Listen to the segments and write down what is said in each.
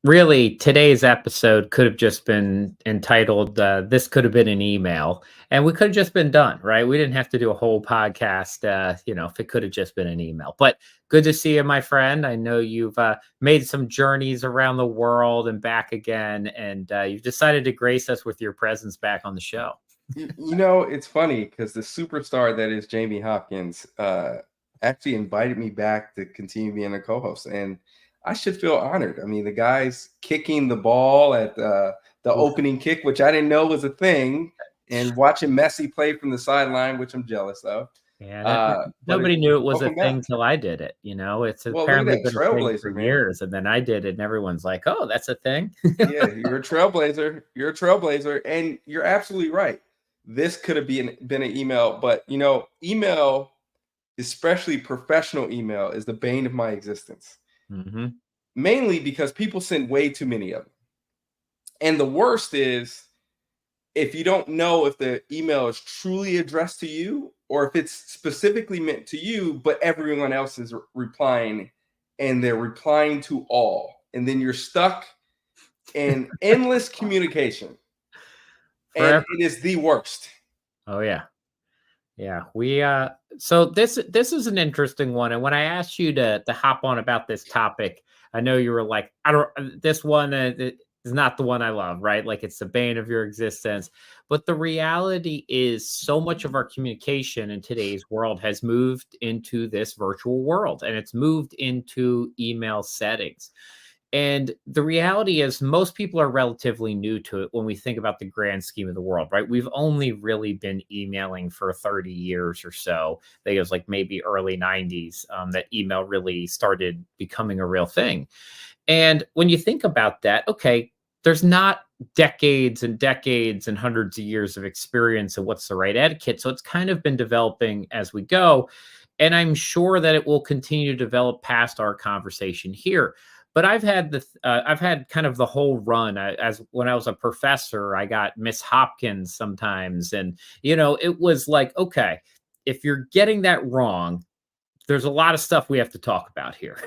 Really, today's episode could have just been entitled, "This Could Have Been an Email," and we could have just been done, right? We didn't have to do a whole podcast, if it could have just been an email. But good to see you, my friend. I know you've made some journeys around the world and back again, and you've decided to grace us with your presence back on the show. It's funny because the superstar that is Jamie Hopkins actually invited me back to continue being a co-host, and I should feel honored. I mean, the guy's kicking the ball at the Oof. opening kick, which I didn't know was a thing, and watching Messi play from the sideline, which I'm jealous of. Yeah, But nobody knew it was a welcome back. thing till I did it. It's Well, look at apparently that been a thing for trailblazer, man. years, and then I did it, and everyone's like, "Oh, that's a thing." Yeah, you're a trailblazer. You're a trailblazer, and you're absolutely right. This could have been an email, but email, especially professional email, is the bane of my existence. Hmm. Mainly because people send way too many of them. And the worst is if you don't know if the email is truly addressed to you or if it's specifically meant to you, but everyone else is replying and they're replying to all. And then you're stuck in endless communication. And Forever. it is the worst. Oh yeah. Yeah, so this is an interesting one, and when I asked you to hop on about this topic, I know you were like, I don't this one is not the one I love, right? Like it's the bane of your existence. But the reality is so much of our communication in today's world has moved into this virtual world, and it's moved into email settings. And the reality is, most people are relatively new to it when we think about the grand scheme of the world, right? We've only really been emailing for 30 years or so. I think it was like maybe early 90s that email really started becoming a real thing. And when you think about that, okay, there's not decades and decades and hundreds of years of experience of what's the right etiquette. So it's kind of been developing as we go. And I'm sure that it will continue to develop past our conversation here. But I've had kind of the whole run. As when I was a professor, I got Miss Hopkins sometimes, and it was like, okay, if you're getting that wrong, there's a lot of stuff we have to talk about here.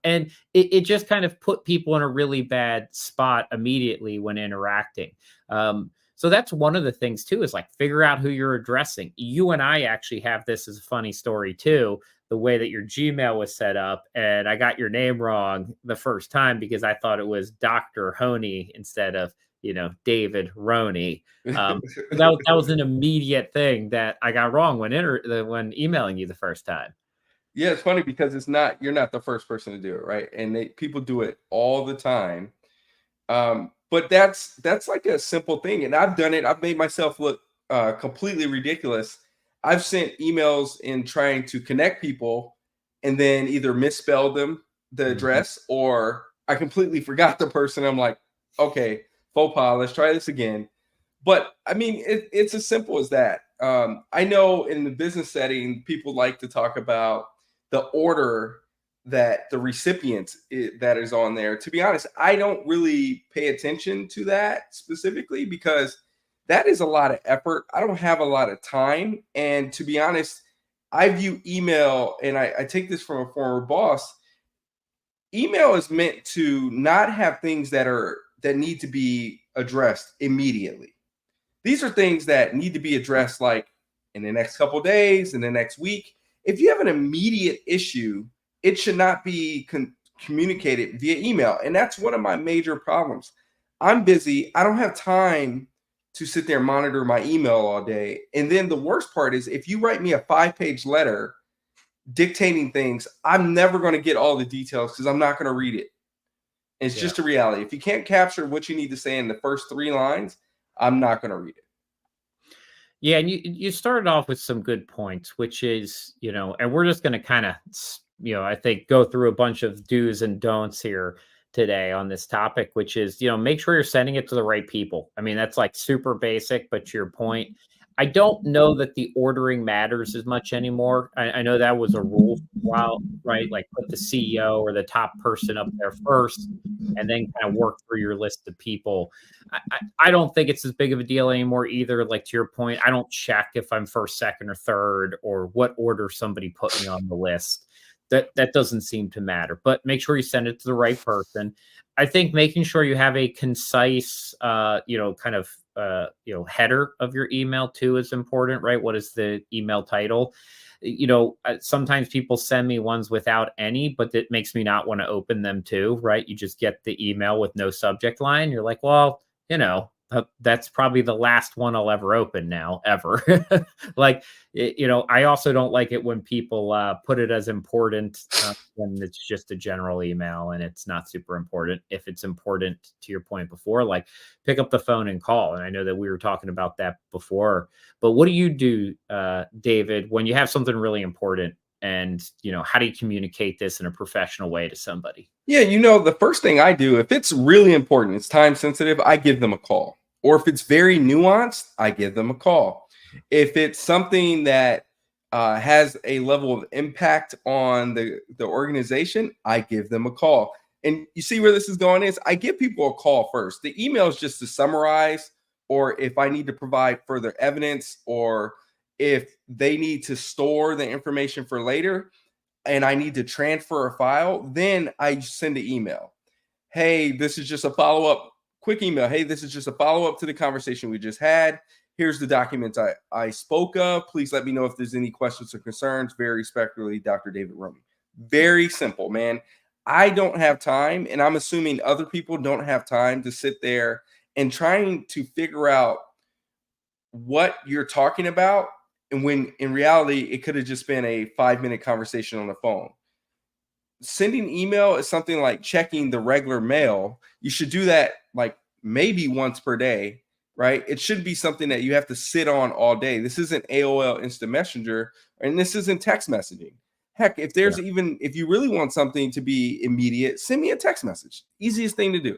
And it just kind of put people in a really bad spot immediately when interacting. So that's one of the things too, is like figure out who you're addressing. You and I actually have this as a funny story too, the way that your Gmail was set up. And I got your name wrong the first time because I thought it was Dr. Honey instead of, David Roney. That was an immediate thing that I got wrong when emailing you the first time. Yeah, it's funny because you're not the first person to do it, right? And people do it all the time. But that's like a simple thing, and I've done it. I've made myself look completely ridiculous. I've sent emails in trying to connect people, and then either misspelled the Mhm. address, or I completely forgot the person. I'm like, okay, faux pas. Let's try this again. But I mean, it's as simple as that. I know in the business setting, people like to talk about the order that the recipient that is on there. To be honest, I don't really pay attention to that specifically because that is a lot of effort. I don't have a lot of time. And to be honest, I view email, and I take this from a former boss. Email is meant to not have things that need to be addressed immediately. These are things that need to be addressed like in the next couple days, in the next week. If you have an immediate issue, it should not be communicated via email. And that's one of my major problems. I'm busy. I don't have time to sit there and monitor my email all day. And then the worst part is if you write me a 5-page letter dictating things, I'm never going to get all the details because I'm not going to read it. It's Yeah. just a reality. If you can't capture what you need to say in the first 3 lines, I'm not going to read it. Yeah, and you started off with some good points, which is, and we're just going to kind of, I think go through a bunch of do's and don'ts here today on this topic, which is, make sure you're sending it to the right people. I mean, that's like super basic, but to your point, I don't know that the ordering matters as much anymore. I know that was a rule for a while, right? Like put the CEO or the top person up there first, and then kind of work through your list of people. I don't think it's as big of a deal anymore either. Like to your point, I don't check if I'm first, second, or third, or what order somebody put me on the list. that doesn't seem to matter. But make sure you send it to the right person. I think making sure you have a concise, kind of, header of your email too is important, right? What is the email title? Sometimes people send me ones without any, but it makes me not want to open them too, right? You just get the email with no subject line. You're like, well, that's probably the last one I'll ever open now, ever. Like, I also don't like it when people put it as important when it's just a general email and it's not super important. If it's important, to your point before, like pick up the phone and call. And I know that we were talking about that before, but what do you do, David, when you have something really important? And, how do you communicate this in a professional way to somebody? Yeah, the first thing I do, if it's really important, it's time sensitive, I give them a call. Or if it's very nuanced, I give them a call. If it's something that has a level of impact on the organization, I give them a call. And you see where this is going is I give people a call first. The email is just to summarize, or if I need to provide further evidence, or if they need to store the information for later and I need to transfer a file, then I send an email. Hey, this is just a follow-up, quick email. Hey, this is just a follow-up to the conversation we just had. Here's the documents I spoke of. Please let me know if there's any questions or concerns. Very respectfully, Dr. David Romey. Very simple, man. I don't have time, and I'm assuming other people don't have time to sit there and trying to figure out what you're talking about. And when in reality, it could have just been a 5-minute conversation on the phone. Sending email is something like checking the regular mail. You should do that like maybe once per day, right? It should be something that you have to sit on all day. This isn't AOL Instant Messenger, and this isn't text messaging. Heck, if you really want something to be immediate, send me a text message. Easiest thing to do.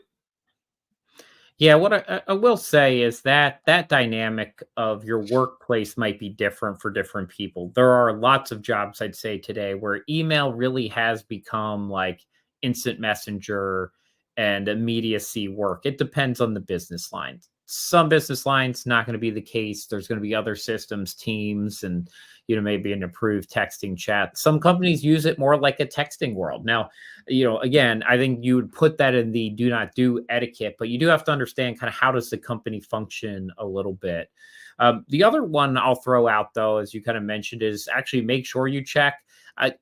Yeah, what I will say is that that dynamic of your workplace might be different for different people. There are lots of jobs, I'd say, today where email really has become like instant messenger and immediacy work. It depends on the business line. Some business lines not going to be the case. There's going to be other systems, teams, and maybe an improved texting chat. Some companies use it more like a texting world. Now, again, I think you would put that in the do not do etiquette, but you do have to understand kind of how does the company function a little bit. The other one I'll throw out, though, as you kind of mentioned, is actually make sure you check.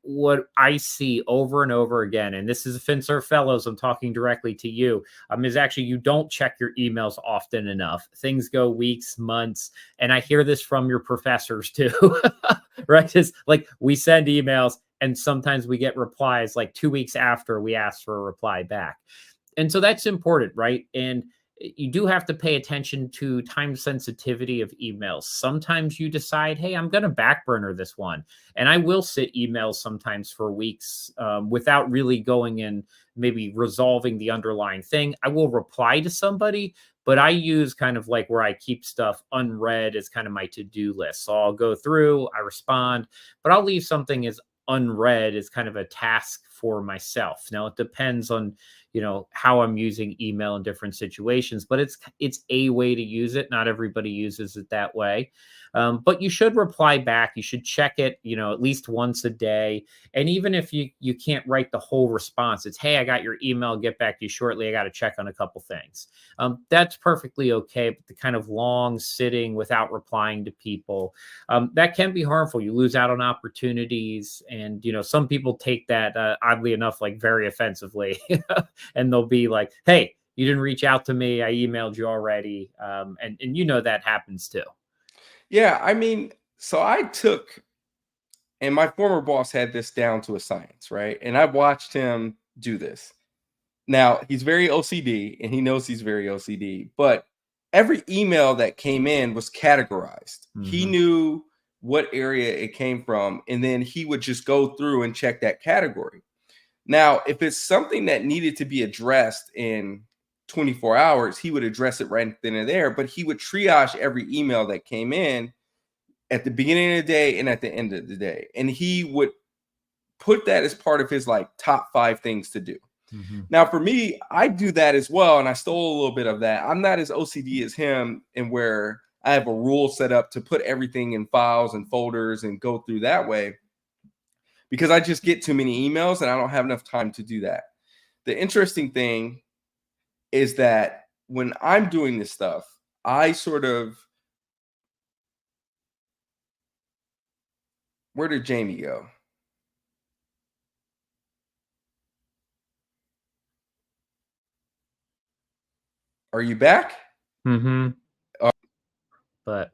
What I see over and over again, and this is FinServ Fellows, I'm talking directly to you, is actually you don't check your emails often enough. Things go weeks, months, and I hear this from your professors too, right? It's like we send emails and sometimes we get replies like 2 weeks after we ask for a reply back. And so that's important, right? And you do have to pay attention to time sensitivity of emails. Sometimes you decide, hey, I'm going to backburner this one. And I will sit emails sometimes for weeks without really going and maybe resolving the underlying thing. I will reply to somebody, but I use kind of like where I keep stuff unread as kind of my to-do list. So I'll go through, I respond, but I'll leave something as unread as kind of a task for myself. Now it depends on how I'm using email in different situations, but it's a way to use it. Not everybody uses it that way. But you should reply back. You should check it, at least once a day. And even if you can't write the whole response, it's, hey, I got your email, get back to you shortly. I got to check on a couple things. That's perfectly okay. But the kind of long sitting without replying to people, that can be harmful. You lose out on opportunities. And, some people take that, oddly enough, like very offensively. And they'll be like, hey, you didn't reach out to me. I emailed you already. And that happens too. Yeah, I mean, so and my former boss had this down to a science, right? And I watched him do this. Now, he's very OCD and he knows he's very OCD, but every email that came in was categorized. Mm-hmm. He knew what area it came from, and then he would just go through and check that category. Now, if it's something that needed to be addressed in 24 hours, he would address it right then and there, but he would triage every email that came in at the beginning of the day and at the end of the day. And he would put that as part of his like top 5 things to do. Mm-hmm. Now, for me, I do that as well. And I stole a little bit of that. I'm not as OCD as him, and where I have a rule set up to put everything in files and folders and go through that way. because I just get too many emails and I don't have enough time to do that. The interesting thing is that when I'm doing this stuff, I sort of, where did Jamie go? Are you back? Mm-hmm. But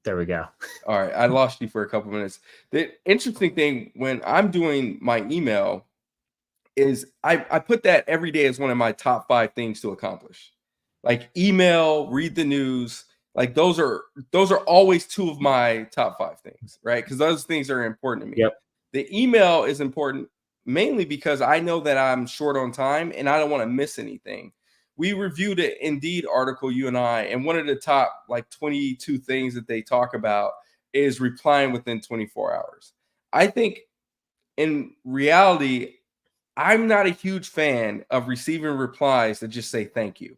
there we go. All right, I lost you for a couple minutes. The interesting thing when I'm doing my email is I put that every day as one of my top 5 things to accomplish. Like email, read the news, like those are always 2 of my top 5 things, right? Because those things are important to me. Yep. The email is important mainly because I know that I'm short on time and I don't want to miss anything. We reviewed an Indeed article, you and I, and one of the top like 22 things that they talk about is replying within 24 hours. I think in reality, I'm not a huge fan of receiving replies that just say thank you,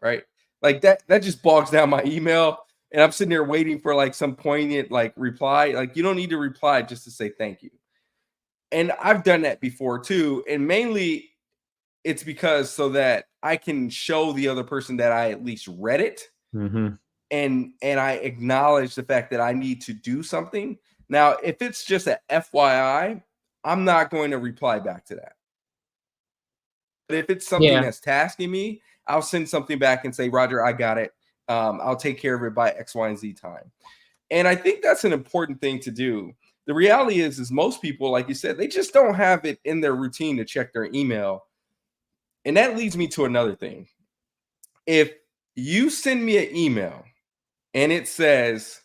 right? Like that just bogs down my email, and I'm sitting there waiting for like some poignant like reply. Like you don't need to reply just to say thank you. And I've done that before too, and mainly it's because so that I can show the other person that I at least read it, Mm-hmm. and I acknowledge the fact that I need to do something. Now, if it's just a FYI, I'm not going to reply back to that. But if it's something that's tasking me, I'll send something back and say, Roger, I got it. I'll take care of it by X, Y, and Z time. And I think that's an important thing to do. The reality is most people, like you said, they just don't have it in their routine to check their email. And that leads me to another thing. If you send me an email and it says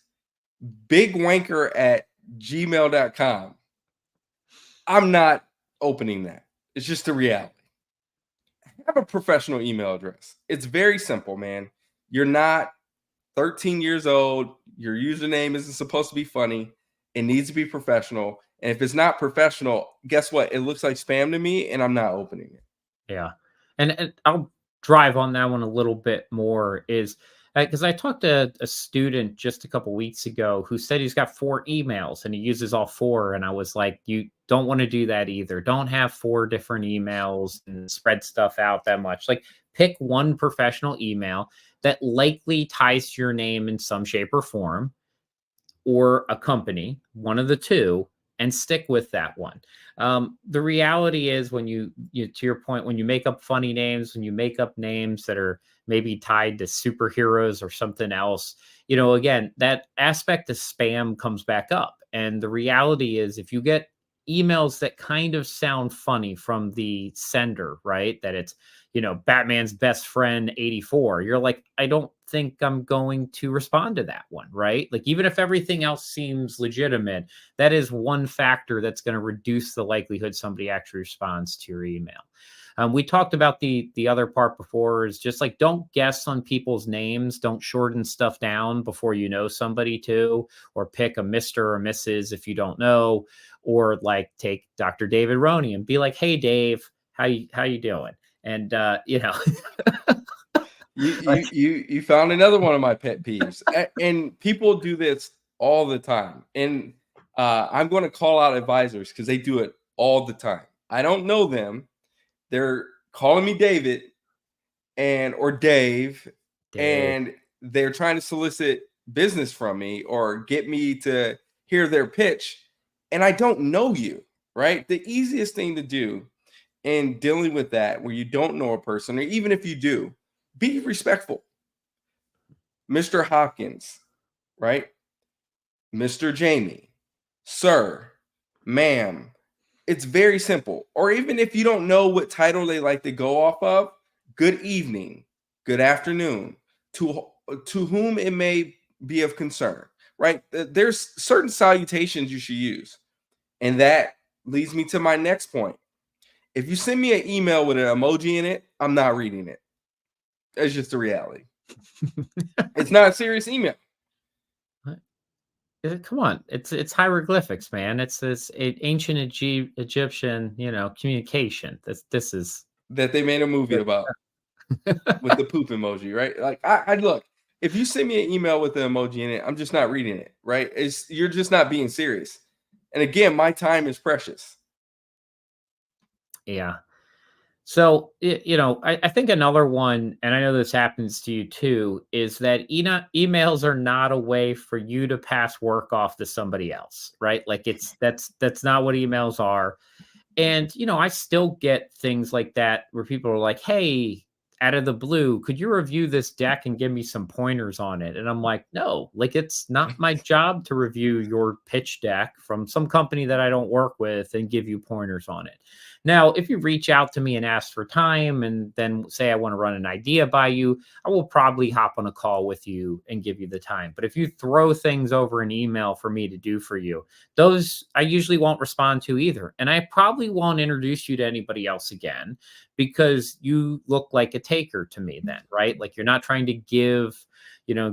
bigwanker@gmail.com, I'm not opening that. It's just a reality. Have a professional email address. It's very simple, man. You're not 13 years old. Your username isn't supposed to be funny. It needs to be professional. And if it's not professional, guess what? It looks like spam to me, and I'm not opening it. Yeah. And I'll drive on that one a little bit more is because I talked to a student just a couple weeks ago who said he's got 4 emails and he uses all 4. And I was like, you don't want to do that either. Don't have 4 different emails and spread stuff out that much. Like pick one professional email that likely ties to your name in some shape or form, or a company, one of the 2, and stick with that one. The reality is when you to your point, when you make up funny names, when you make up names that are maybe tied to superheroes or something else, again, that aspect of spam comes back up. And the reality is if you get emails that kind of sound funny from the sender, right? That it's, Batman's best friend 84. You're like, I don't think I'm going to respond to that one, right? Like, even if everything else seems legitimate, that is one factor that's going to reduce the likelihood somebody actually responds to your email. We talked about the other part before is just like, don't guess on people's names. Don't shorten stuff down before you know somebody too, or pick a Mr. or Mrs. if you don't know, or like take Dr. David Roney and be like, hey, Dave, how you doing? And, You found another one of my pet peeves, and people do this all the time. And I'm going to call out advisors because they do it all the time. I don't know them. They're calling me David or Dave, and they're trying to solicit business from me or get me to hear their pitch. And I don't know you, right? The easiest thing to do in dealing with that, where you don't know a person, or even if you do, be respectful. Mr. Hopkins, right? Mr. Jamie, sir, ma'am. It's very simple. Or even if you don't know what title they like to go off of, good evening, good afternoon, to whom it may be of concern, right? There's certain salutations you should use. And that leads me to my next point. If you send me an email with an emoji in it, I'm not reading it. It's just a reality. It's not a serious email. Come on, it's hieroglyphics, man. It's this ancient Egyptian, communication. This is that they made a movie about with the poop emoji, right? Like I look, if you send me an email with the emoji in it, I'm just not reading it, right? You're just not being serious. And again, my time is precious. Yeah. So, I think another one, and I know this happens to you too, is that emails are not a way for you to pass work off to somebody else, right? Like that's not what emails are. And, I still get things like that where people are like, "Hey, out of the blue, could you review this deck and give me some pointers on it?" And I'm like, "No, like it's not my job to review your pitch deck from some company that I don't work with and give you pointers on it." Now, if you reach out to me and ask for time and then say I want to run an idea by you, I will probably hop on a call with you and give you the time. But if you throw things over an email for me to do for you, those I usually won't respond to either. And I probably won't introduce you to anybody else again because you look like a taker to me then, right? Like you're not trying to give,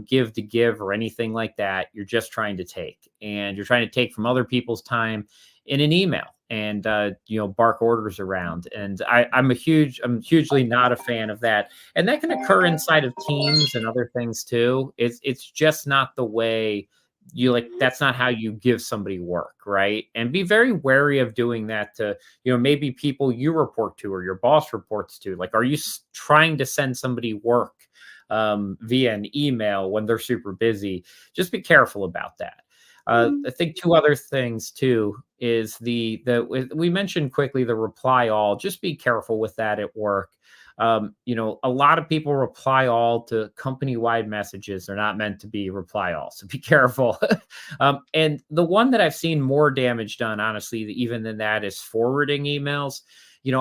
give to give or anything like that. You're just trying to take. And you're trying to take from other people's time in an email and bark orders around. And I'm hugely not a fan of that. And that can occur inside of teams and other things too. It's just not the way that's not how you give somebody work, right? And be very wary of doing that to maybe people you report to or your boss reports to. Like, are you trying to send somebody work via an email when they're super busy? Just be careful about that. I think two other things too is we mentioned quickly the reply all. Just be careful with that at work. A lot of people reply all to company-wide messages. They're not meant to be reply all, so be careful. And the one that I've seen more damage done, honestly, even than that, is forwarding emails.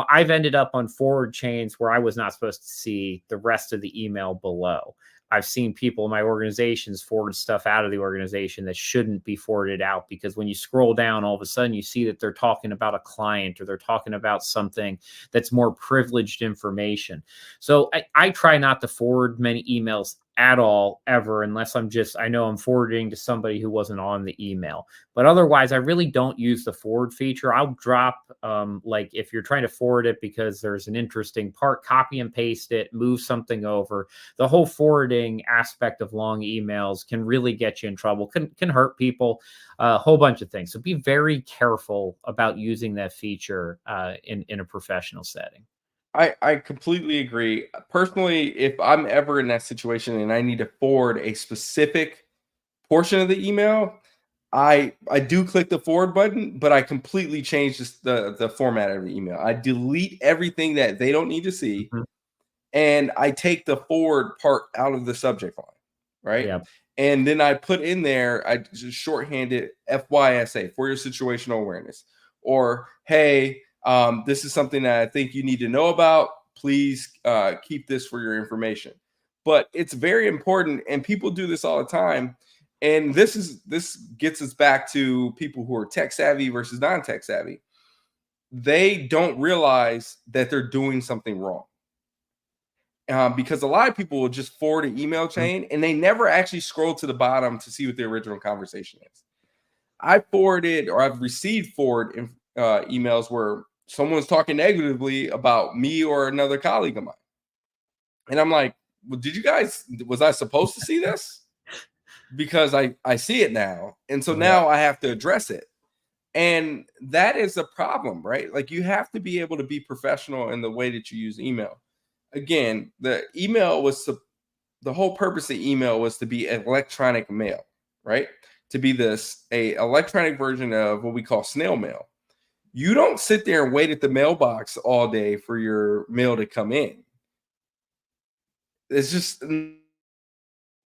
I've ended up on forward chains where I was not supposed to see the rest of the email below. I've seen people in my organizations forward stuff out of the organization that shouldn't be forwarded out, because when you scroll down, all of a sudden you see that they're talking about a client or they're talking about something that's more privileged information. So I try not to forward many emails at all, ever, unless I know I'm forwarding to somebody who wasn't on the email. But otherwise, I really don't use the forward feature. I'll drop, like if you're trying to forward it because there's an interesting part, copy and paste it, move something over. The whole forwarding aspect of long emails can really get you in trouble, can hurt people, a whole bunch of things. So be very careful about using that feature in a professional setting. I completely agree. Personally, if I'm ever in that situation and I need to forward a specific portion of the email, I do click the forward button, but I completely change the format of the email. I delete everything that they don't need to see, Mhm. and I take the forward part out of the subject line, right? Yeah. And then I put in there, I just shorthand it FYSA, for your situational awareness, or hey, this is something that I think you need to know about. Please keep this for your information. But it's very important, and people do this all the time. And this gets us back to people who are tech savvy versus non-tech savvy. They don't realize that they're doing something wrong, because a lot of people will just forward an email Mhm. chain and they never actually scroll to the bottom to see what the original conversation is. I forwarded, or I've received forward emails where someone's talking negatively about me or another colleague of mine, and I'm like, well, was I supposed to see this? Because I see it now, and so Yeah. now I have to address it. And that is a problem, right? Like, you have to be able to be professional in the way that you use email. Again, the whole purpose of email was to be electronic mail, right? To be a electronic version of what we call snail mail. You don't sit there and wait at the mailbox all day for your mail to come in. It's just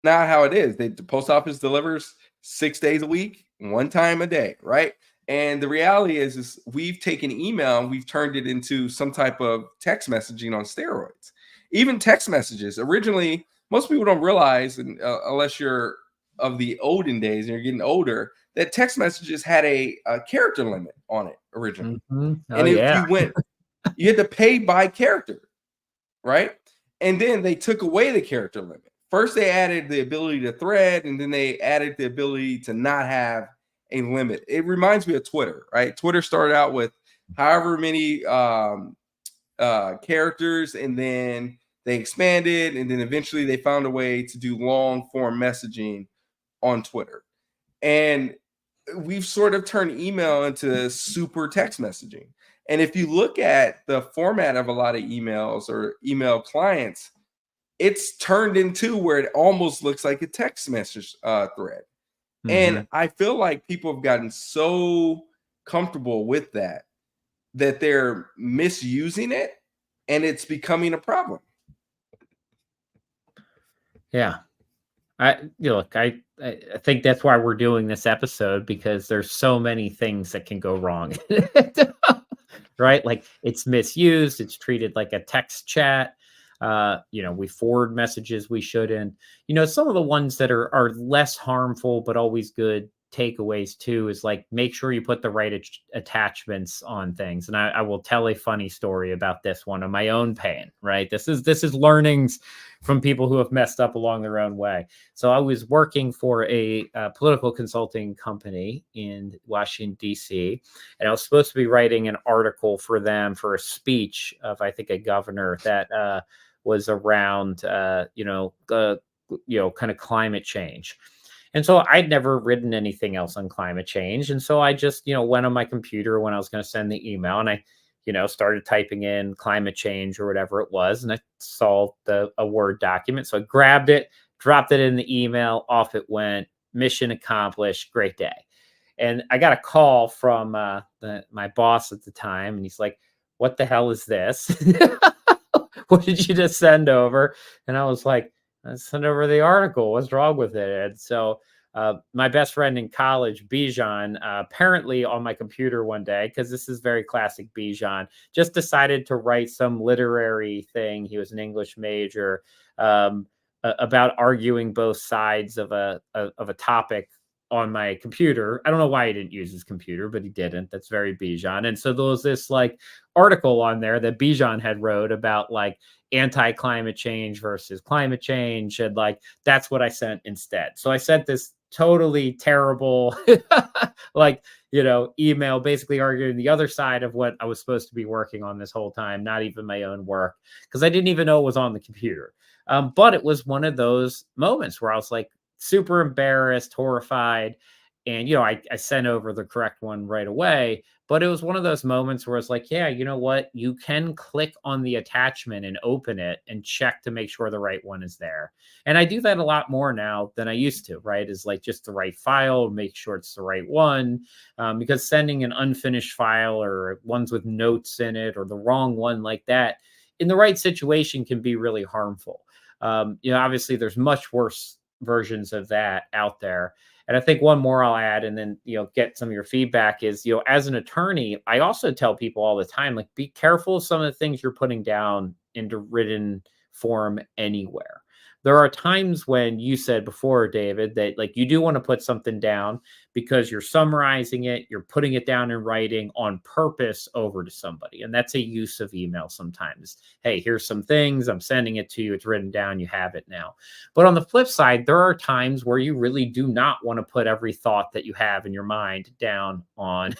not how it is. The post office delivers 6 days a week, one time a day, right? And the reality is we've taken email and we've turned it into some type of text messaging on steroids. Even text messages originally, most people don't realize, unless you're of the olden days and you're getting older, that text messages had a character limit on it originally. Mhm. Oh And if yeah. you had to pay by character, right? And then they took away the character limit. First, they added the ability to thread, and then they added the ability to not have a limit. It reminds me of Twitter, right? Twitter started out with however many characters, and then they expanded, and then eventually they found a way to do long form messaging on Twitter. And we've sort of turned email into super text messaging. And if you look at the format of a lot of emails or email clients, it's turned into where it almost looks like a text message thread. And I feel like people have gotten so comfortable with that they're misusing it, and it's becoming a problem. Yeah. Look, I think that's why we're doing this episode, because there's so many things that can go wrong. Right? Like, it's misused, it's treated like a text chat. We forward messages we shouldn't. Some of the ones that are less harmful but always good takeaways too is like, make sure you put the right attachments on things. And I will tell a funny story about this one of my own pain. Right? This is learnings from people who have messed up along their own way. So I was working for a political consulting company in Washington, D.C., and I was supposed to be writing an article for them for a speech of, I think, a governor that was around, kind of climate change. And so I'd never written anything else on climate change. And so I just, went on my computer when I was going to send the email, and I started typing in climate change or whatever it was, and I saw a Word document. So I grabbed it, dropped it in the email, off it went, mission accomplished, great day. And I got a call from my boss at the time, and he's like, "What the hell is this? What did you just send over?" And I was like, "I sent over the article. What's wrong with it?" And so my best friend in college, Bijan, apparently on my computer one day, because this is very classic Bijan, just decided to write some literary thing. He was an English major, about arguing both sides of a topic on my computer. I don't know why he didn't use his computer, but he didn't. That's very Bijan. And so there was this like article on there that Bijan had wrote about like anti-climate change versus climate change. And like, that's what I sent instead. So I sent this totally terrible, email, basically arguing the other side of what I was supposed to be working on this whole time, not even my own work, because I didn't even know it was on the computer. But it was one of those moments where I was like, super embarrassed, horrified. And, I sent over the correct one right away. But it was one of those moments where it's like, yeah, you know what? You can click on the attachment and open it and check to make sure the right one is there. And I do that a lot more now than I used to, right? Is like just the right file, make sure it's the right one. Because sending an unfinished file or ones with notes in it or the wrong one like that in the right situation can be really harmful. Obviously there's much worse versions of that out there. And I think one more I'll add, and then, get some of your feedback is, as an attorney, I also tell people all the time, like, be careful of some of the things you're putting down into written form anywhere. There are times when you said before, David, that like you do want to put something down because you're summarizing it, you're putting it down in writing on purpose over to somebody. And that's a use of email sometimes. Hey, here's some things, I'm sending it to you, it's written down, you have it now. But on the flip side, there are times where you really do not want to put every thought that you have in your mind down on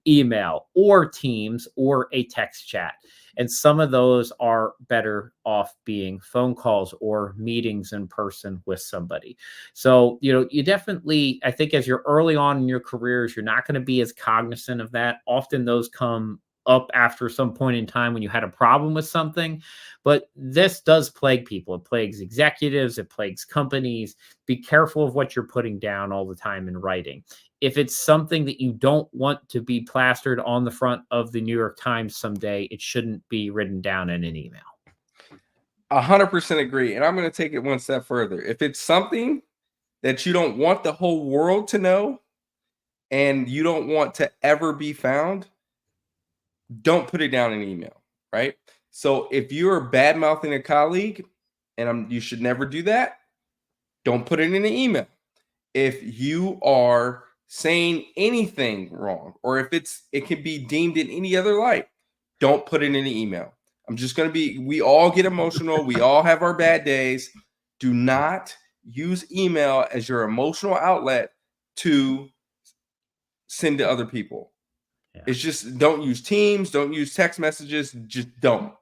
email or Teams or a text chat. And some of those are better off being phone calls or meetings in person with somebody. So, you definitely, I think as you're early on in your careers, you're not going to be as cognizant of that. Often those come up after some point in time when you had a problem with something. But this does plague people. It plagues executives. It plagues companies. Be careful of what you're putting down all the time in writing. If it's something that you don't want to be plastered on the front of the New York Times someday, it shouldn't be written down in an email. 100% agree. And I'm going to take it one step further. If it's something that you don't want the whole world to know and you don't want to ever be found, don't put it down in email, right? So if you're bad mouthing a colleague, and you should never do that, don't put it in an email. If you are saying anything wrong, or if it can be deemed in any other light, don't put it in an email. We all get emotional. We all have our bad days. Do not use email as your emotional outlet to send to other people. Yeah. It's just, don't use Teams, don't use text messages, just don't.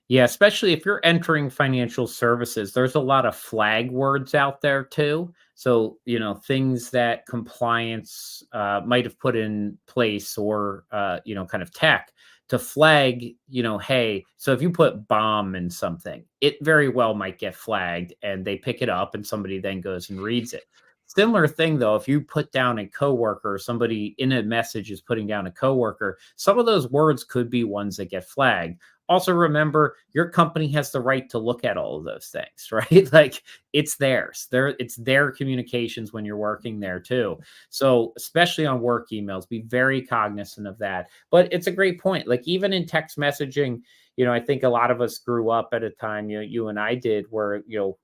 Yeah, especially if you're entering financial services, there's a lot of flag words out there too. So, things that compliance might have put in place, or, kind of tech to flag, hey, so if you put bomb in something, it very well might get flagged and they pick it up and somebody then goes and reads it. Similar thing though, if you put down a coworker, or somebody in a message is putting down a coworker, some of those words could be ones that get flagged. Also, remember your company has the right to look at all of those things, right? Like it's theirs. It's their communications when you're working there too. So, especially on work emails, be very cognizant of that. But it's a great point. Like even in text messaging, I think a lot of us grew up at a time, you and I did, where,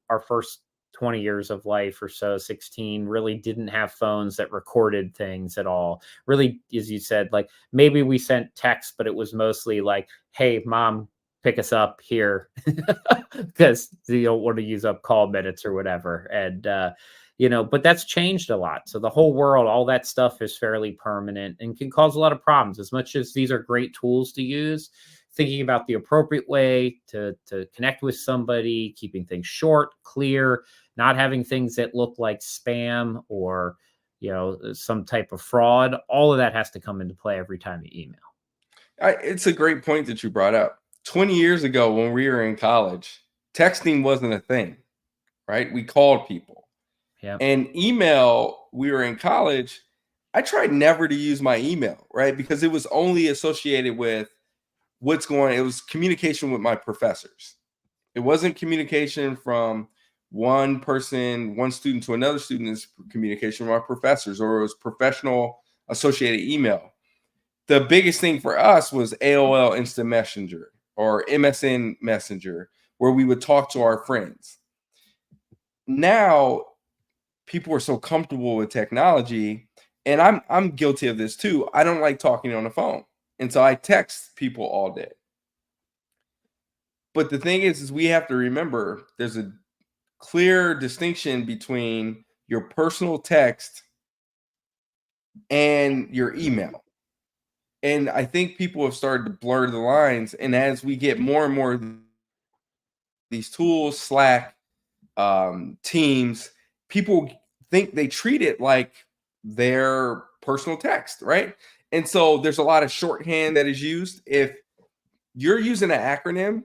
our first 20 years of life or so, 16, really didn't have phones that recorded things at all. Really, as you said, like maybe we sent text, but it was mostly like, hey, mom, pick us up here because you don't want to use up call minutes or whatever. And, but that's changed a lot. So the whole world, all that stuff is fairly permanent and can cause a lot of problems. As much as these are great tools to use, thinking about the appropriate way to connect with somebody, keeping things short, clear, not having things that look like spam or, some type of fraud, all of that has to come into play every time you email. It's a great point that you brought up. 20 years ago, when we were in college, texting wasn't a thing, right? We called people. Yeah. And email, we were in college. I tried never to use my email, right? Because it was only associated with it was communication with my professors. It wasn't communication from one person, one student to another student. Is communication with my professors, or it was professional associated email. The biggest thing for us was AOL Instant Messenger or MSN Messenger, where we would talk to our friends. Now, people are so comfortable with technology, and I'm guilty of this too. I don't like talking on the phone, and so I text people all day. But the thing is we have to remember there's a clear distinction between your personal text and your email. And I think people have started to blur the lines. And as we get more and more of these tools, Slack, Teams, people think they treat it like their personal text, right? And so there's a lot of shorthand that is used. If you're using an acronym,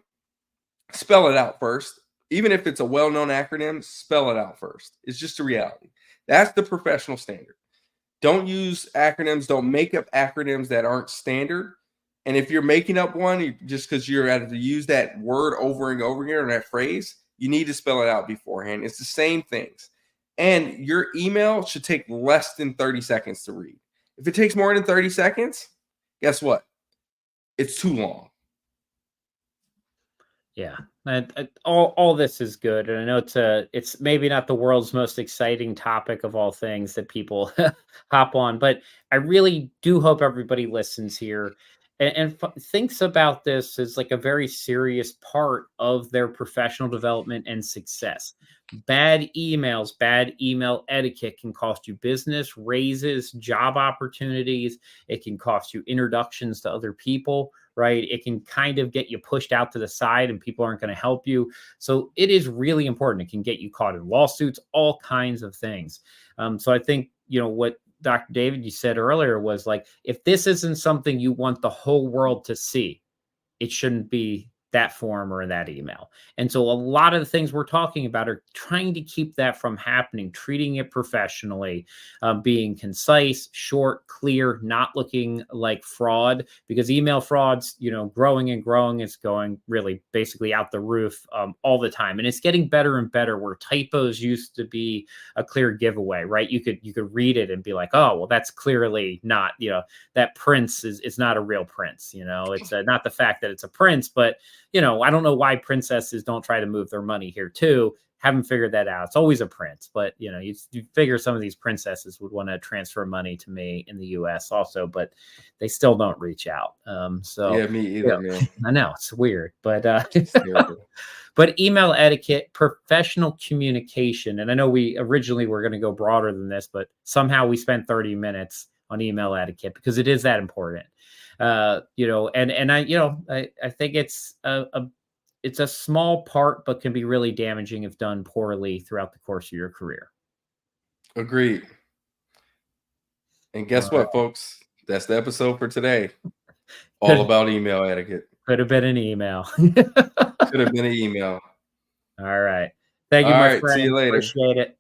spell it out first. Even if it's a well-known acronym, spell it out first. It's just a reality. That's the professional standard. Don't use acronyms. Don't make up acronyms that aren't standard. And if you're making up one, just because you're having to use that word over and over again or that phrase, you need to spell it out beforehand. It's the same things. And your email should take less than 30 seconds to read. If it takes more than 30 seconds, guess what? It's too long. Yeah, all this is good, and I know it's maybe not the world's most exciting topic of all things that people hop on, but I really do hope everybody listens here and thinks about this as like a very serious part of their professional development and success. Bad emails, bad email etiquette can cost you business, raises, job opportunities. It can cost you introductions to other people, right? It can kind of get you pushed out to the side and people aren't going to help you. So it is really important. It can get you caught in lawsuits, all kinds of things. So I think, what Dr. David, you said earlier was like, if this isn't something you want the whole world to see, it shouldn't be that form or that email. And so a lot of the things we're talking about are trying to keep that from happening, treating it professionally, being concise, short, clear, not looking like fraud, because email fraud's, growing and growing. It's going really basically out the roof all the time. And it's getting better and better, where typos used to be a clear giveaway, right? You could read it and be like, oh, well, that's clearly not, that Prince is not a real Prince. It's not the fact that it's a Prince, but I don't know why princesses don't try to move their money here too. Haven't figured that out. It's always a prince, but you figure some of these princesses would want to transfer money to me in the US also, but they still don't reach out. So yeah, me either, man. I know it's weird, but but email etiquette, professional communication. And I know we originally were going to go broader than this, but somehow we spent 30 minutes on email etiquette because it is that important. I think it's a small part, but can be really damaging if done poorly throughout the course of your career. Agreed. And guess what, folks? That's the episode for today. All about email etiquette. Could have been an email. Could have been an email. All right. Thank you, All my right. friend. See you later. Appreciate it.